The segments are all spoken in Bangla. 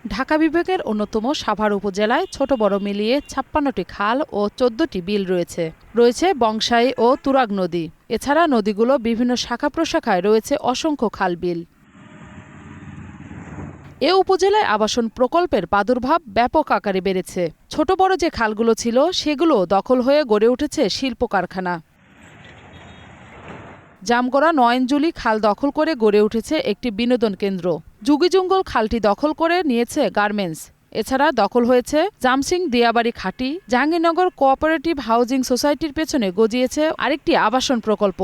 ঢাকা বিভাগের অন্যতম সাভার উপজেলায় ছোট বড় মিলিয়ে ৫৬টি খাল ও ১৪টি বিল রয়েছে বংশাই ও তুরাগ নদী। এছাড়া নদীগুলো বিভিন্ন শাখা প্রশাখায় রয়েছে অসংখ্য খাল বিল। এ উপজেলায় আবাসন প্রকল্পের প্রাদুর্ভাব ব্যাপক আকারে বেড়েছে। ছোট বড় যে খালগুলো ছিল সেগুলো দখল হয়ে গড়ে উঠেছে শিল্প কারখানা। জামগড়া নয়নজুলি খাল দখল করে গড়ে উঠেছে একটি বিনোদন কেন্দ্র। যুগিজঙ্গল খালটি দখল করে নিয়েছে গার্মেন্টস। এছাড়া দখল হয়েছে জামসিং দিয়াবাড়ি ঘাটি। জাহাঙ্গীরনগর কোঅপারেটিভ হাউজিং সোসাইটির পেছনে গজিয়েছে আরেকটি আবাসন প্রকল্প।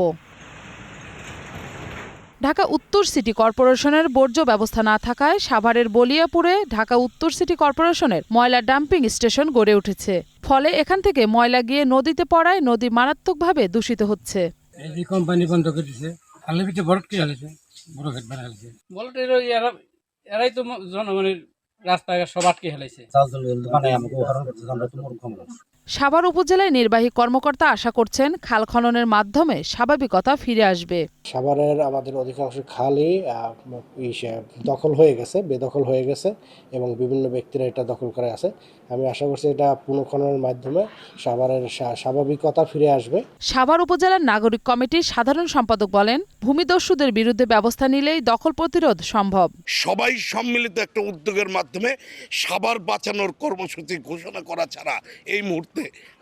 ঢাকা উত্তর সিটি কর্পোরেশনের বর্জ্য ব্যবস্থা না থাকায় সাভারের বলিয়াপুরে ঢাকা উত্তর সিটি কর্পোরেশনের ময়লা ডাম্পিং স্টেশন গড়ে উঠেছে। ফলে এখান থেকে ময়লা গিয়ে নদীতে পড়ায় নদী মারাত্মকভাবে দূষিত হচ্ছে। এই কোম্পানি বন্ধ করে দিছে, খালের ভিতরে বরফ কি হালাইছে, বড় ঘাট বানাইছে। বলটের এরাই তো জনগণের রাস্তাঘাট সব আটকে হেলাইছে। সাভার উপজেলায় নির্বাহী কর্মকর্তা আশা করছেন খাল খননের মাধ্যমে স্বাভাবিকতা ফিরে আসবে। সাভারের আমাদের অধিকাংশ খালই দখল হয়ে গেছে, বেদখল হয়ে গেছে এবং বিভিন্ন ব্যক্তিরা এটা দখল করে আছে। আমি আশা করছি এটা পুনঃখননের মাধ্যমে সাভারের স্বাভাবিকতা ফিরে আসবে। সাভার উপজেলার নাগরিক কমিটির সাধারণ সম্পাদক বলেন, ভূমিদস্যুদের বিরুদ্ধে ব্যবস্থা নিলেই দখল প্রতিরোধ সম্ভব। সবাই সম্মিলিত একটা উদ্যোগের মাধ্যমে সাভার বাঁচানোর কর্মসূচি ঘোষণা করা ছাড়া এই মুহূর্তে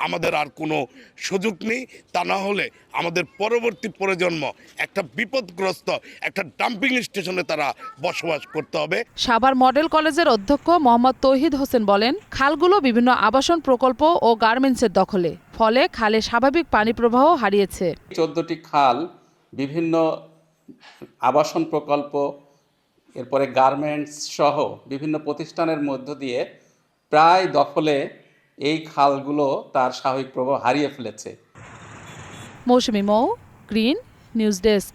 আমাদের আর কোনো সুযোগ নেই। তা না হলে আমাদের পরবর্তী প্রজন্ম একটা বিপদগ্রস্ত একটা ডাম্পিং স্টেশনে তারা বসবাস করতে হবে। সাভার মডেল কলেজের অধ্যক্ষ মোহাম্মদ তৌহিদ হোসেন বলেন, খালগুলো বিভিন্ন আবাসন প্রকল্প ও গার্মেন্টসের দখলে, ফলে খালে স্বাভাবিক পানি প্রবাহ হারিয়েছে। 14টি খাল বিভিন্ন আবাসন প্রকল্প, এরপরে গার্মেন্টস সহ বিভিন্ন প্রতিষ্ঠানের মধ্য দিয়ে প্রায় দখলে এই খালগুলো তার স্বাভাবিক প্রবাহ হারিয়ে ফেলেছে। মৌসুমী মৌ, গ্রিন নিউজ ডেস্ক।